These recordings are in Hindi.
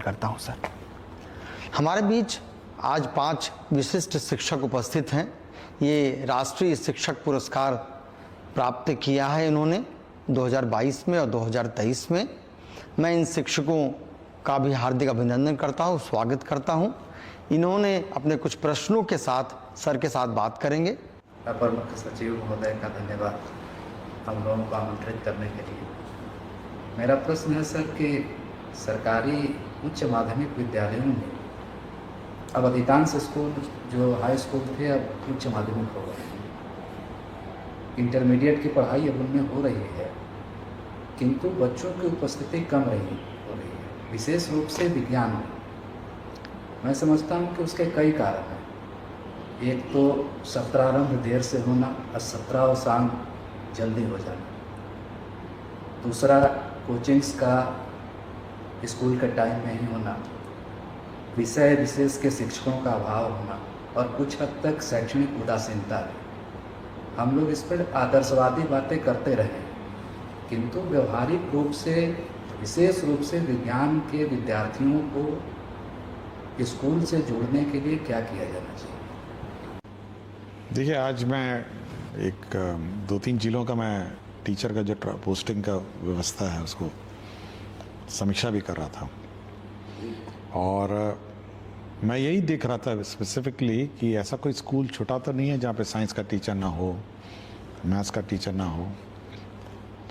करता हूं सर। हमारे बीच आज 5 विशिष्ट शिक्षक उपस्थित हैं। ये राष्ट्रीय शिक्षक पुरस्कार प्राप्त किया है इन्होंने 2022 में और 2023 में। मैं इन शिक्षकों का भी हार्दिक अभिनंदन करता हूं, स्वागत करता हूं। इन्होंने अपने कुछ प्रश्नों के साथ सर के साथ बात करेंगे। अपर मुख्य सचिव महोदय का धन्यवाद हम लोगों को आमंत्रित करने के लिए। मेरा प्रश्न है सर कि सरकारी उच्च माध्यमिक विद्यालयों में अब अधिकांश स्कूल जो हाई स्कूल थे अब उच्च माध्यमिक हो गए हैं। इंटरमीडिएट की पढ़ाई अब उनमें हो रही है, किंतु बच्चों की उपस्थिति कम हो रही है, विशेष रूप से विज्ञान में। मैं समझता हूँ कि उसके कई कारण हैं। एक तो सत्रारंभ देर से होना और सत्रावसान जल्दी हो जाना। दूसरा कोचिंग्स का स्कूल के टाइम में ही होना, विषय विशेष के शिक्षकों का अभाव होना और कुछ हद तक शैक्षणिक उदासीनता भी। हम लोग इस पर आदर्शवादी बातें करते रहे, किंतु व्यवहारिक रूप से विशेष रूप से विज्ञान के विद्यार्थियों को स्कूल से जोड़ने के लिए क्या किया जाना चाहिए? देखिए, आज मैं एक 2-3 जिलों का मैं टीचर का जो पोस्टिंग का व्यवस्था है उसको समीक्षा भी कर रहा था, और मैं यही देख रहा था स्पेसिफिकली कि ऐसा कोई स्कूल छोटा तो नहीं है जहाँ पे साइंस का टीचर ना हो, मैथ्स का टीचर ना हो।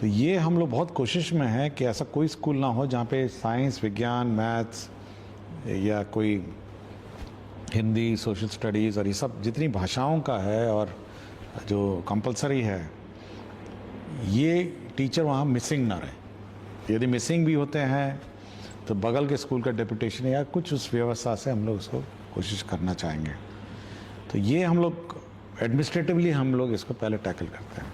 तो ये हम लोग बहुत कोशिश में हैं कि ऐसा कोई स्कूल ना हो जहाँ पे साइंस, विज्ञान, मैथ्स या कोई हिंदी, सोशल स्टडीज़ और ये सब जितनी भाषाओं का है और जो कंपलसरी है, ये टीचर वहाँ मिसिंग ना रहे। यदि मिसिंग भी होते हैं तो बगल के स्कूल का डेपुटेशन या कुछ उस व्यवस्था से हम लोग उसको कोशिश करना चाहेंगे। तो ये हम लोग एडमिनिस्ट्रेटिवली हम लोग इसको पहले टैकल करते हैं।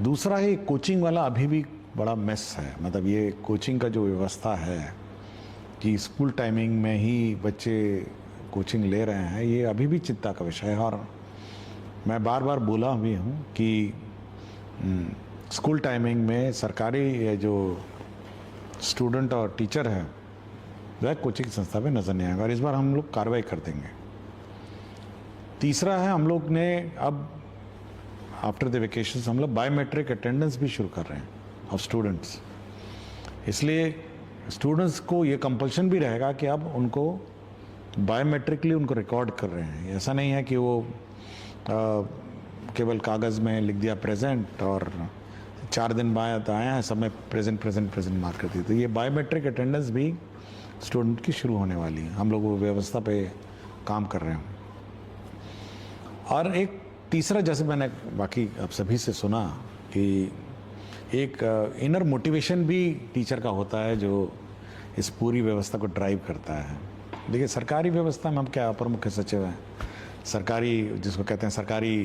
दूसरा है कोचिंग वाला अभी भी बड़ा मेस है। मतलब ये कोचिंग का जो व्यवस्था है कि स्कूल टाइमिंग में ही बच्चे कोचिंग ले रहे हैं, ये अभी भी चिंता का विषय है। और मैं बार बार बोला भी हूँ कि स्कूल टाइमिंग में सरकारी जो स्टूडेंट और टीचर है वह कोचिंग संस्था में नज़र नहीं आएगा, और इस बार हम लोग कार्रवाई कर देंगे। तीसरा है, हम लोग ने अब आफ्टर द वेकेशन हम लोग बायोमेट्रिक अटेंडेंस भी शुरू कर रहे हैं ऑफ स्टूडेंट्स। इसलिए स्टूडेंट्स को ये कंपल्शन भी रहेगा कि अब उनको बायोमेट्रिकली उनको रिकॉर्ड कर रहे हैं। ऐसा नहीं है कि वो केवल कागज़ में लिख दिया प्रेजेंट और 4 दिन बाद आया है सब में प्रेजेंट प्रेजेंट प्रेजेंट मार्क कर दी। तो ये बायोमेट्रिक अटेंडेंस भी स्टूडेंट की शुरू होने वाली है। हम लोग वो व्यवस्था पे काम कर रहे हैं। और एक तीसरा, जैसे मैंने बाकी आप सभी से सुना कि एक इनर मोटिवेशन भी टीचर का होता है जो इस पूरी व्यवस्था को ड्राइव करता है। देखिए, सरकारी व्यवस्था में हम क्या अपर मुख्य सचिव हैं, सरकारी जिसको कहते हैं सरकारी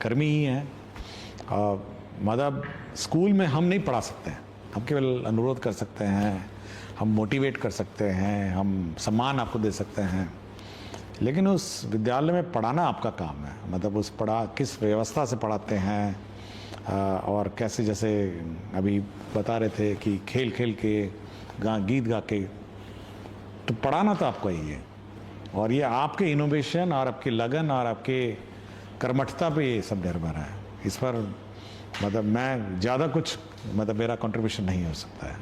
कर्मी ही हैं। मतलब स्कूल में हम नहीं पढ़ा सकते हैं, हम केवल अनुरोध कर सकते हैं, हम मोटिवेट कर सकते हैं, हम सम्मान आपको दे सकते हैं, लेकिन उस विद्यालय में पढ़ाना आपका काम है। मतलब उस किस व्यवस्था से पढ़ाते हैं और कैसे, जैसे अभी बता रहे थे कि खेल खेल के गीत गा के, तो पढ़ाना तो आपको ही है। और ये आपके इनोवेशन और आपकी लगन और आपके कर्मठता पे ये सब निर्भर है। इस पर मतलब मैं ज़्यादा कुछ मेरा कंट्रीब्यूशन नहीं हो सकता है।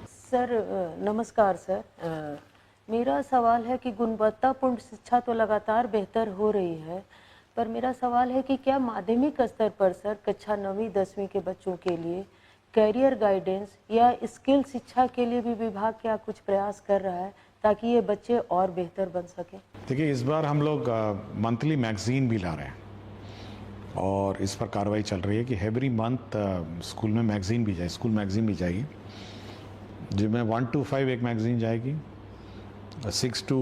सर नमस्कार सर, मेरा सवाल है कि गुणवत्तापूर्ण शिक्षा तो लगातार बेहतर हो रही है, पर मेरा सवाल है कि क्या माध्यमिक स्तर पर सर कक्षा 9वीं 10वीं के बच्चों के लिए कैरियर गाइडेंस या स्किल शिक्षा के लिए भी विभाग क्या कुछ प्रयास कर रहा है ताकि ये बच्चे और बेहतर बन सकें? देखिए, इस बार हम लोग मंथली मैगजीन भी ला रहे हैं और इस पर कार्रवाई चल रही है कि एवरी मंथ स्कूल में मैगजीन भी जाए, स्कूल मैगजीन भी जाएगी, जिसमें 1 to 5 एक मैगजीन जाएगी, 6 to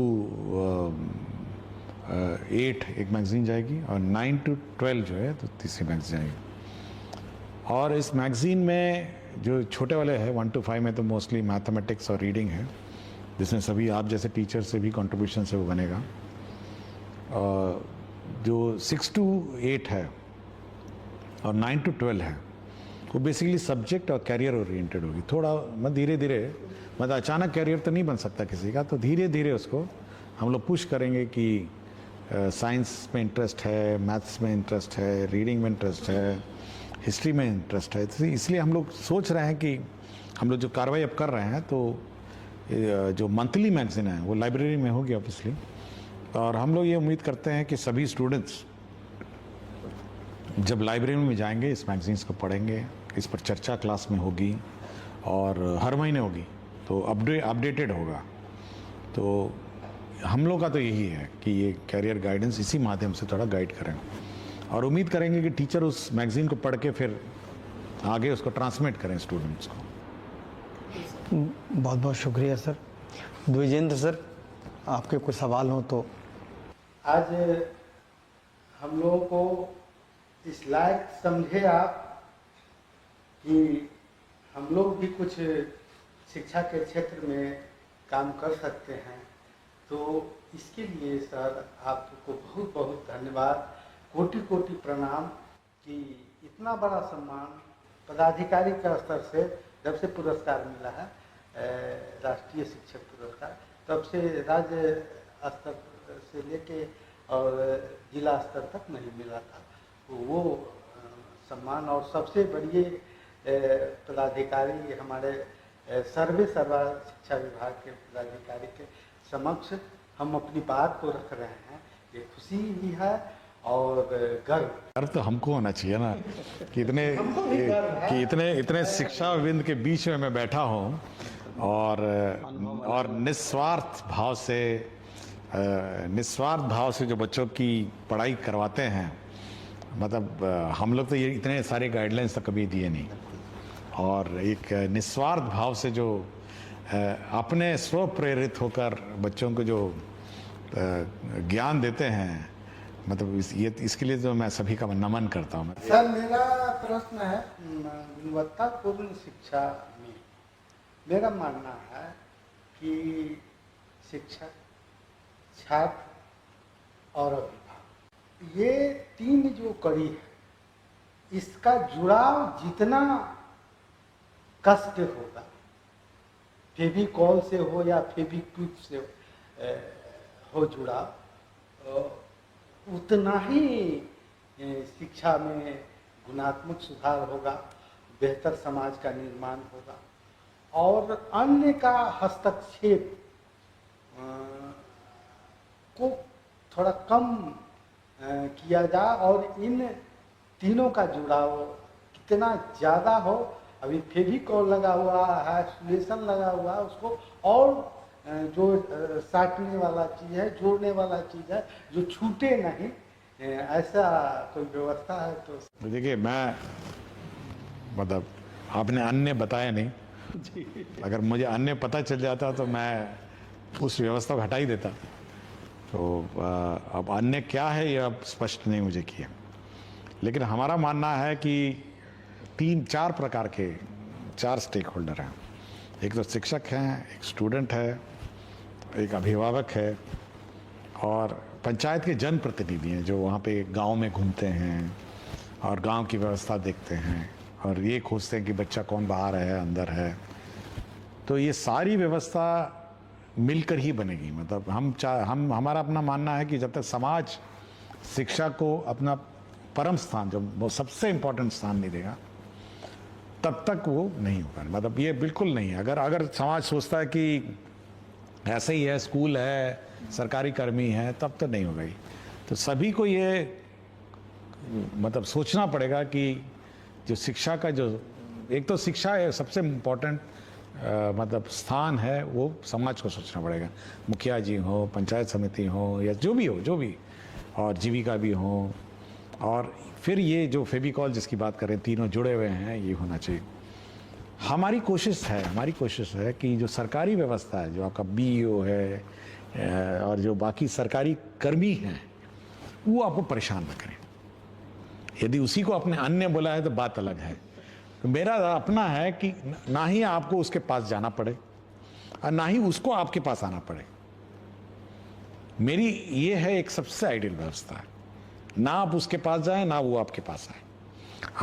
8 एक मैगजीन जाएगी और 9 to 12 जो है तो तीसरी मैगजीन जाएगी। और इस मैगजीन में जो छोटे वाले हैं 1 to 5 में तो मोस्टली मैथमेटिक्स और रीडिंग है, जिसमें सभी आप जैसे टीचर से भी कंट्रीब्यूशन से वो बनेगा। जो 6 to 8 है और 9 to 12 है वो बेसिकली सब्जेक्ट और कैरियर ओरिएंटेड होगी। थोड़ा मतलब धीरे धीरे, मतलब अचानक कैरियर तो नहीं बन सकता किसी का, तो धीरे धीरे उसको हम लोग पुश करेंगे कि साइंस में इंटरेस्ट है, मैथ्स में इंटरेस्ट है, रीडिंग में इंटरेस्ट है, हिस्ट्री में इंटरेस्ट है। तो इसलिए हम लोग सोच रहे हैं कि हम लोग जो कार्रवाई अब कर रहे हैं, तो जो मंथली मैगजीन है वो लाइब्रेरी में होगी ऑब्वियसली, और हम लोग ये उम्मीद करते हैं कि सभी स्टूडेंट्स जब लाइब्रेरी में जाएंगे इस मैगजीन्स को पढ़ेंगे, इस पर चर्चा क्लास में होगी और हर महीने होगी, तो अपडेटेड होगा। तो हम लोग का तो यही है कि ये कैरियर गाइडेंस इसी माध्यम से थोड़ा गाइड करें, और उम्मीद करेंगे कि टीचर उस मैगजीन को पढ़ के फिर आगे उसको ट्रांसमिट करें स्टूडेंट्स को। बहुत बहुत शुक्रिया सर। द्विजेंद्र सर, आपके कोई सवाल हो तो। आज हम लोगों को इस लायक समझे आप कि हम लोग भी कुछ शिक्षा के क्षेत्र में काम कर सकते हैं, तो इसके लिए सर आपको बहुत बहुत धन्यवाद, कोटि कोटि प्रणाम कि इतना बड़ा सम्मान पदाधिकारी के स्तर से जब से पुरस्कार मिला है, राष्ट्रीय शिक्षक पुरस्कार, तब से राज्य स्तर से लेके और जिला स्तर तक नहीं मिला था। तो वो सम्मान, और सबसे बड़ी पदाधिकारी हमारे सर्वा शिक्षा विभाग के पदाधिकारी के समक्ष हम अपनी बात को रख रहे हैं। ये खुशी भी है और गर्व तो हमको होना चाहिए ना कि इतने शिक्षाविद के बीच में मैं बैठा हूँ, और निस्वार्थ भाव से जो बच्चों की पढ़ाई करवाते हैं, मतलब हम लोग तो ये इतने सारे गाइडलाइंस तो कभी दिए नहीं, और एक निस्वार्थ भाव से जो अपने स्व प्रेरित होकर बच्चों को जो ज्ञान देते हैं, मतलब इसके लिए तो मैं सभी का नमन करता हूँ। सर मेरा प्रश्न है, गुणवत्तापूर्ण शिक्षा में मेरा मानना है कि शिक्षक, छात्र और अभिभावक, ये तीन जो कड़ी है, इसका जुड़ाव जितना कष्ट होगा, फेविकॉल से हो या फेविक्विक से हो जुड़ाव, उतना ही शिक्षा में गुणात्मक सुधार होगा, बेहतर समाज का निर्माण होगा, और अन्य का हस्तक्षेप को थोड़ा कम किया जाए, और इन तीनों का जुड़ाव कितना ज़्यादा हो। अभी फेविकॉल लगा हुआ है, सोल्यूशन लगा हुआ है, उसको और जो साटने वाला चीज़ है, जोड़ने वाला चीज़ है, जो छूटे नहीं, ऐसा कोई व्यवस्था है तो। देखिए, मैं मतलब आपने अन्य बताया नहीं, अगर मुझे अन्य पता चल जाता तो मैं उस व्यवस्था को हटा ही देता। तो अब अन्य क्या है ये अब स्पष्ट नहीं मुझे किया, लेकिन हमारा मानना है कि 3-4 प्रकार के 4 स्टेक होल्डर हैं। एक तो शिक्षक हैं, एक स्टूडेंट है, एक अभिभावक है, और पंचायत के जनप्रतिनिधि हैं जो वहाँ पे गांव में घूमते हैं और गांव की व्यवस्था देखते हैं और ये खोजते हैं कि बच्चा कौन बाहर है अंदर है। तो ये सारी व्यवस्था मिलकर ही बनेगी। मतलब हमारा अपना मानना है कि जब तक समाज शिक्षा को अपना परम स्थान, जो वो सबसे इम्पोर्टेंट स्थान नहीं देगा, तब तक वो नहीं होगा। मतलब ये बिल्कुल नहीं है। अगर समाज सोचता है कि ऐसे ही है, स्कूल है, सरकारी कर्मी है, तब तो नहीं होगा ही। तो सभी को ये मतलब सोचना पड़ेगा कि जो शिक्षा का जो एक तो शिक्षा है सबसे इम्पोर्टेंट मतलब स्थान है, वो समाज को सोचना पड़ेगा। मुखिया जी हो, पंचायत समिति हो, या जो भी और जीविका भी हो, और फिर ये जो फेविकॉल जिसकी बात करें, तीनों जुड़े हुए हैं, ये होना चाहिए। हमारी कोशिश है कि जो सरकारी व्यवस्था है, जो आपका बीईओ है और जो बाकी सरकारी कर्मी हैं, वो आपको परेशान न करें। यदि उसी को अपने अन्य बोला है तो बात अलग है। तो मेरा अपना है कि ना ही आपको उसके पास जाना पड़े और ना ही उसको आपके पास आना पड़े। मेरी ये है एक सबसे आइडियल व्यवस्था है। ना आप उसके पास जाएं, ना वो आपके पास आए।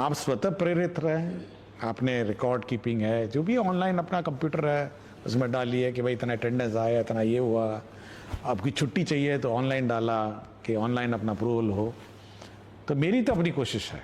आप स्वतः प्रेरित रहें, आपने रिकॉर्ड कीपिंग है, जो भी ऑनलाइन अपना कंप्यूटर है उसमें डालिए कि भाई इतना अटेंडेंस आया, इतना ये हुआ। आपकी छुट्टी चाहिए तो ऑनलाइन डाला कि ऑनलाइन अपना अप्रूवल हो। तो मेरी तो अपनी कोशिश है